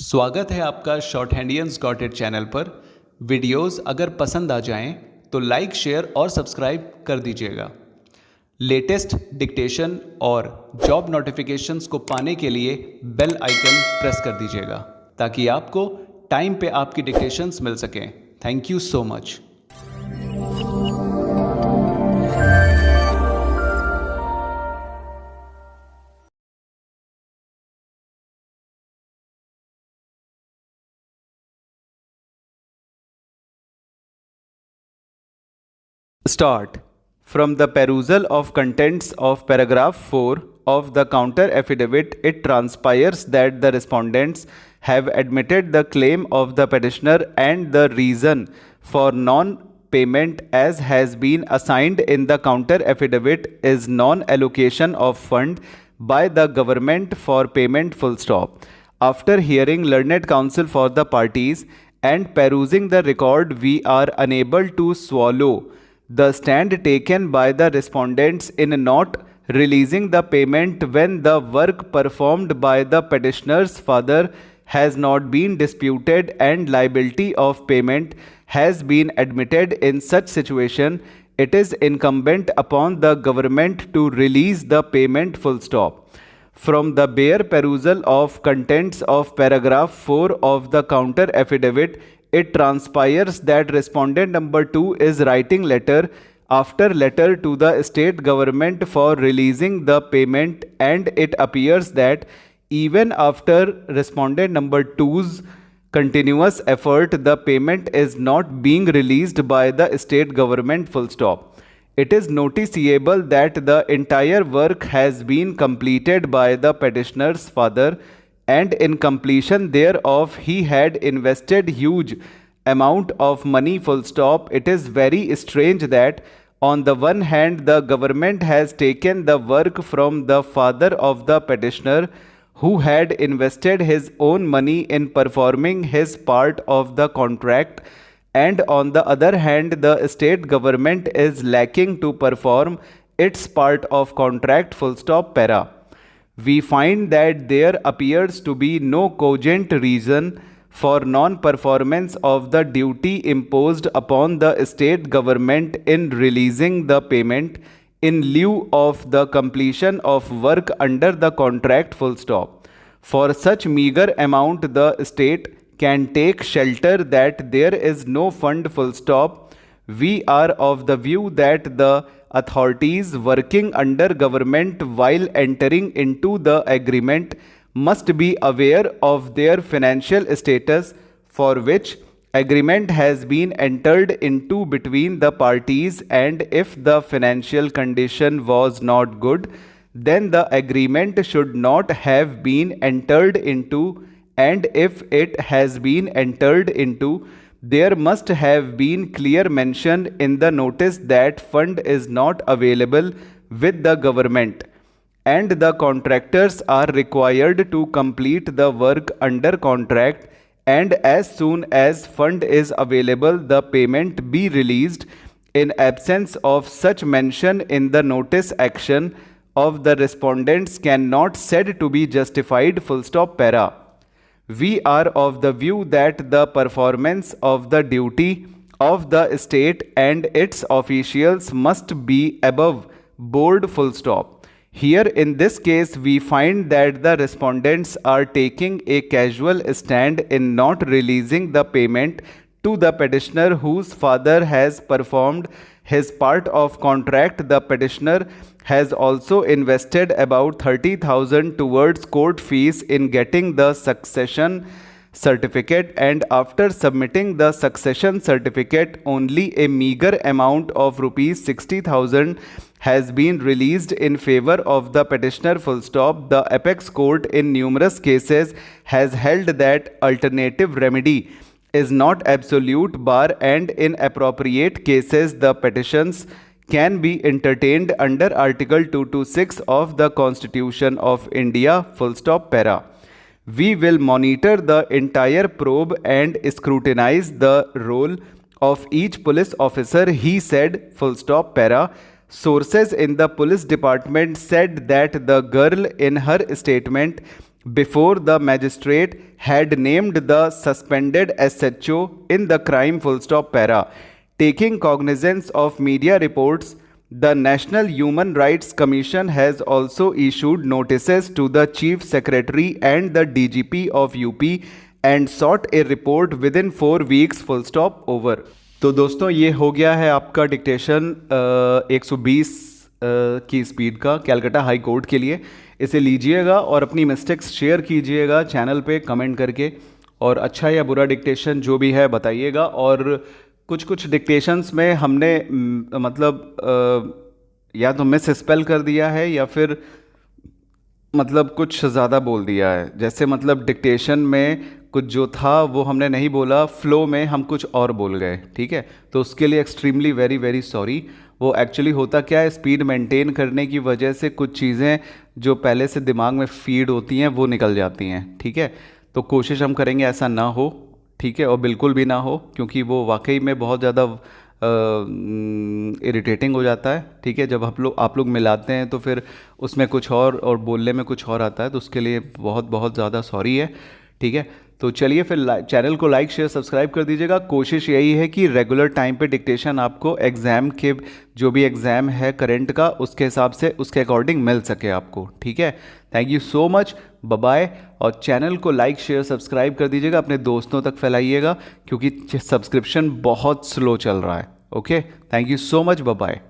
स्वागत है आपका शॉर्ट हैंडियंस गॉट इट चैनल पर। वीडियोस अगर पसंद आ जाएं तो लाइक, शेयर और सब्सक्राइब कर दीजिएगा। लेटेस्ट डिक्टेशन और जॉब नोटिफिकेशंस को पाने के लिए बेल आइकन प्रेस कर दीजिएगा ताकि आपको टाइम पे आपकी डिक्टेशंस मिल सकें। Thank you so much. Start. From the perusal of contents of paragraph 4 of the counter affidavit, it transpires that the respondents have admitted the claim of the petitioner and the reason for non-payment as has been assigned in the counter affidavit is non-allocation of fund by the government for payment full stop. After hearing learned counsel for the parties and perusing the record, we are unable to swallow the stand taken by the respondents in not releasing the payment when the work performed by the petitioner's father has not been disputed and liability of payment has been admitted. In such situation, it is incumbent upon the government to release the payment full stop. From the bare perusal of contents of paragraph 4 of the counter affidavit, it transpires that respondent number 2 is writing letter after letter to the state government for releasing the payment, and it appears that even after respondent number 2's continuous effort, the payment is not being released by the state government full stop. It is noticeable that the entire work has been completed by the petitioner's father, and in completion thereof he had invested huge amount of money full stop. It is very strange that on the one hand the government has taken the work from the father of the petitioner who had invested his own money in performing his part of the contract, and on the other hand the state government is lacking to perform its part of contract full stop para. We find that there appears to be no cogent reason for non-performance of the duty imposed upon the state government in releasing the payment in lieu of the completion of work under the contract full stop. For such meager amount the state can take shelter that there is no fund full stop. We are of the view that the authorities working under government while entering into the agreement must be aware of their financial status, for which agreement has been entered into between the parties, and if the financial condition was not good, then the agreement should not have been entered into, and if it has been entered into, there must have been clear mention in the notice that fund is not available with the government, and the contractors are required to complete the work under contract, and as soon as fund is available the payment be released. In absence of such mention in the notice, action of the respondents cannot said to be justified full stop para. We are of the view that the performance of the duty of the state and its officials must be above board full stop. Here in this case we find that the respondents are taking a casual stand in not releasing the payment to the petitioner whose father has performed his part of contract. The petitioner has also invested about 30,000 towards court fees in getting the succession certificate, and after submitting the succession certificate only a meager amount of rupees 60,000 has been released in favor of the petitioner full stop. The apex court in numerous cases has held that alternative remedy is not absolute bar, and in appropriate cases the petitions can be entertained under Article 226 of the Constitution of India full stop para. We will monitor the entire probe and scrutinize the role of each police officer, he said full stop para. Sources in the police department said that the girl in her statement before the magistrate had named the suspended SHO in the crime full stop para. Taking cognizance of media reports, the National Human Rights Commission has also issued notices to the Chief Secretary and the DGP of UP and sought a report within 4 weeks full stop over. तो दोस्तों ये हो गया है आपका dictation 120 की speed का Calcutta high court के लिए। इसे लीजिएगा और अपनी मिस्टेक्स शेयर कीजिएगा चैनल पे कमेंट करके, और अच्छा या बुरा डिक्टेशन जो भी है बताइएगा। और कुछ डिक्टेशंस में हमने या तो मिस स्पेल कर दिया है या फिर कुछ ज़्यादा बोल दिया है। जैसे डिक्टेशन में कुछ जो था वो हमने नहीं बोला, फ्लो में हम कुछ और बोल गए, ठीक है। तो उसके लिए एक्सट्रीमली वेरी वेरी सॉरी। वो एक्चुअली होता क्या है, स्पीड मेंटेन करने की वजह से कुछ चीज़ें जो पहले से दिमाग में फीड होती हैं वो निकल जाती हैं, ठीक है। तो कोशिश हम करेंगे ऐसा ना हो, ठीक है, और बिल्कुल भी ना हो, क्योंकि वो वाकई में बहुत ज़्यादा इरिटेटिंग हो जाता है, ठीक है। जब आप लोग मिलाते हैं तो फिर उसमें कुछ और बोलने में कुछ और आता है, तो उसके लिए बहुत ज़्यादा सॉरी है, ठीक है। तो चलिए फिर चैनल को लाइक शेयर सब्सक्राइब कर दीजिएगा। कोशिश यही है कि रेगुलर टाइम पे डिक्टेशन आपको एग्ज़ाम के जो भी एग्ज़ाम है करंट का उसके हिसाब से उसके अकॉर्डिंग मिल सके आपको, ठीक है। Thank you so much, bye bye. और चैनल को लाइक शेयर सब्सक्राइब कर दीजिएगा, अपने दोस्तों तक फैलाइएगा, क्योंकि सब्सक्रिप्शन बहुत स्लो चल रहा है। Okay, thank you so much, bye bye.